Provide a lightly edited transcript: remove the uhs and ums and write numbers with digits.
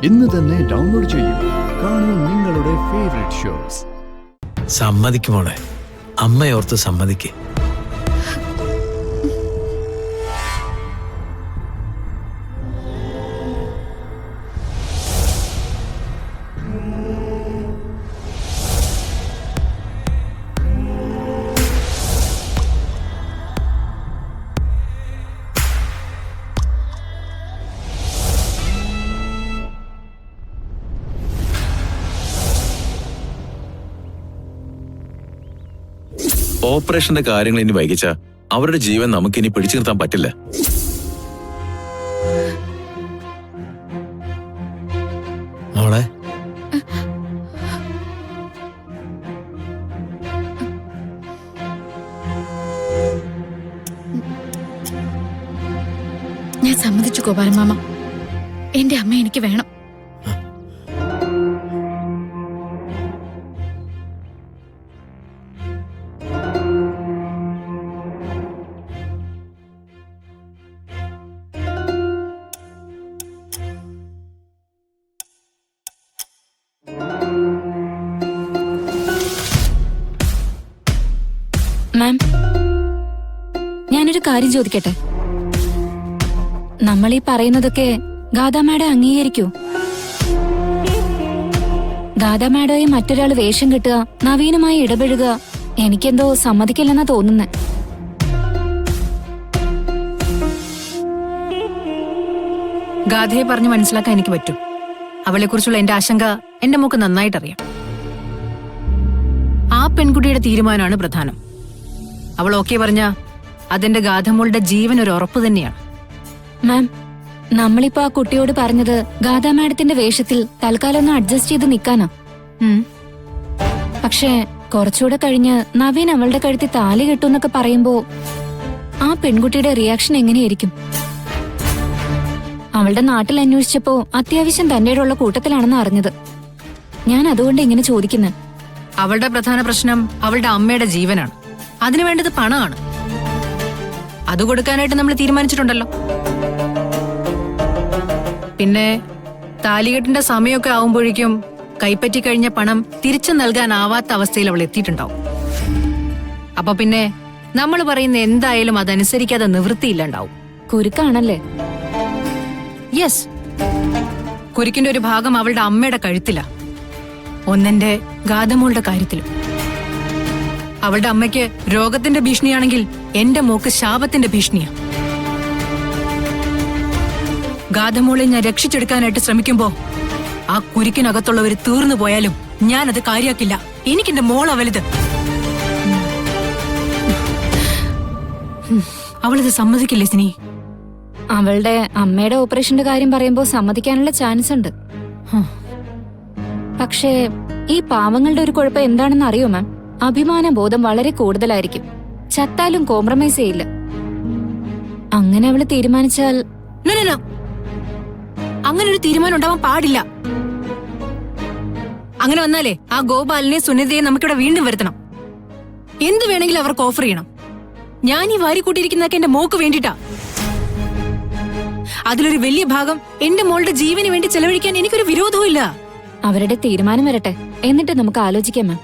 ഇന്ന് തന്നെ ഡൗൺലോഡ് ചെയ്യൂ. കാണൂ നിങ്ങളുടെ ഫേവറേറ്റ് ഷോസ്. സമ്മതിക്കുമോളെ, അമ്മയോർത്ത് സമ്മതിക്ക്. ഓപ്പറേഷന്റെ കാര്യങ്ങൾ ഇനി വൈകിച്ച അവരുടെ ജീവൻ നമുക്കിനി പിടിച്ചു നിർത്താൻ പറ്റില്ല. മോളെ, ഞാൻ സമ്മതിച്ചു ഗോപാലൻ മാമ. എന്റെ അമ്മ എനിക്ക് വേണം. മാം, ഞാനൊരു കാര്യം ചോദിക്കട്ടെ? നമ്മൾ ഈ പറയുന്നതൊക്കെ ഗാഥാ മാഡം അംഗീകരിക്കൂ? ഗാഥാ മാഡമായി മറ്റൊരാൾ വേഷം കെട്ടുക, നവീനുമായി ഇടപെടുക, എനിക്കെന്തോ സമ്മതിക്കില്ലെന്നാ തോന്നുന്നേ. ഗാഥയെ പറഞ്ഞു മനസ്സിലാക്കാൻ എനിക്ക് പറ്റും. അവളെക്കുറിച്ചുള്ള എന്റെ ആശങ്ക എന്റെ മോക്ക് നന്നായിട്ടറിയാം. ആ പെൺകുട്ടിയുടെ തീരുമാനമാണ് പ്രധാനം. അവൾ ഓക്കെ പറഞ്ഞ അതെന്റെ ഗാഥമോളുടെ ജീവൻ ഒരു ഉറപ്പ് തന്നെയാണ്. മാം, നമ്മളിപ്പോ ആ കുട്ടിയോട് പറഞ്ഞത് ഗാഥാ മാഡത്തിന്റെ വേഷത്തിൽ തൽക്കാലം ഒന്ന് അഡ്ജസ്റ്റ് ചെയ്ത് നിക്കാനാ. പക്ഷേ കുറച്ചുകൂടെ കഴിഞ്ഞ് നവീൻ അവളുടെ കഴുത്തിൽ താലി കെട്ടുന്നൊക്കെ പറയുമ്പോ ആ പെൺകുട്ടിയുടെ റിയാക്ഷൻ എങ്ങനെയായിരിക്കും? അവളുടെ നാട്ടിൽ അന്വേഷിച്ചപ്പോ അത്യാവശ്യം തന്റെയുള്ള കൂട്ടത്തിലാണെന്ന് അറിഞ്ഞത്. ഞാൻ അതുകൊണ്ട് ഇങ്ങനെ ചോദിക്കുന്നത്. അവളുടെ പ്രധാന പ്രശ്നം അവളുടെ അമ്മയുടെ ജീവനാണ്. അതിനു വേണ്ടത് പണമാണ്. അത് കൊടുക്കാനായിട്ട് നമ്മൾ തീരുമാനിച്ചിട്ടുണ്ടല്ലോ. പിന്നെ താലികെട്ടിന്റെ സമയമൊക്കെ ആവുമ്പോഴേക്കും കൈപ്പറ്റി കഴിഞ്ഞ പണം തിരിച്ചു നൽകാനാവാത്ത അവസ്ഥയിൽ അവൾ എത്തിയിട്ടുണ്ടാവും. അപ്പൊ പിന്നെ നമ്മൾ പറയുന്ന എന്തായാലും അതനുസരിക്കാതെ നിവൃത്തിയില്ലണ്ടാവും. കുരുക്കാണല്ലേ? യെസ്, കുരുക്കിന്റെ ഒരു ഭാഗം അവളുടെ അമ്മയുടെ കഴുത്തിലാ. ഒന്നെന്റെ ഗാഥമോളുടെ കാര്യത്തിലും. അവളുടെ അമ്മയ്ക്ക് രോഗത്തിന്റെ ഭീഷണിയാണെങ്കിൽ എന്റെ മോക്ക് ശാപത്തിന്റെ ഭീഷണിയാ. ഗാഥമോളെ ഞാൻ രക്ഷിച്ചെടുക്കാനായിട്ട് ശ്രമിക്കുമ്പോ ആ കുരുക്കിനകത്തുള്ളവര് തീർന്നു പോയാലും ഞാനത് കാര്യാക്കില്ല. എനിക്കെന്റെ മോളാ വലുത്. അവളിത് സമ്മതിക്കില്ലേ സിനി? അവളുടെ അമ്മയുടെ ഓപ്പറേഷന്റെ കാര്യം പറയുമ്പോ സമ്മതിക്കാനുള്ള ചാൻസ് ഉണ്ട്. പക്ഷേ ഈ പാവങ്ങളുടെ ഒരു കുഴപ്പം എന്താണെന്ന് അറിയോ മാം? അഭിമാന ബോധം വളരെ കൂടുതലായിരിക്കും. ചത്താലും കോംപ്രമൈസ് ചെയ്യില്ല. അങ്ങനെ അവള് തീരുമാനിച്ചാൽ അങ്ങനെ ഒരു തീരുമാനം ഉണ്ടാവാൻ പാടില്ല. അങ്ങനെ വന്നാലേ ആ ഗോപാലിനെ സുനിതയെ നമുക്കിവിടെ വീണ്ടും വരുത്തണം. എന്ത് വേണമെങ്കിലും അവർക്ക് ഓഫർ ചെയ്യണം. ഞാൻ ഈ വാരി കൂട്ടിയിരിക്കുന്നതൊക്കെ എന്റെ മോക്ക് വേണ്ടിട്ടാ. അതിലൊരു വലിയ ഭാഗം എന്റെ മോളുടെ ജീവന് വേണ്ടി ചെലവഴിക്കാൻ എനിക്കൊരു വിരോധവും ഇല്ല. അവരുടെ തീരുമാനം വരട്ടെ, എന്നിട്ട് നമുക്ക് ആലോചിക്കാം മാം.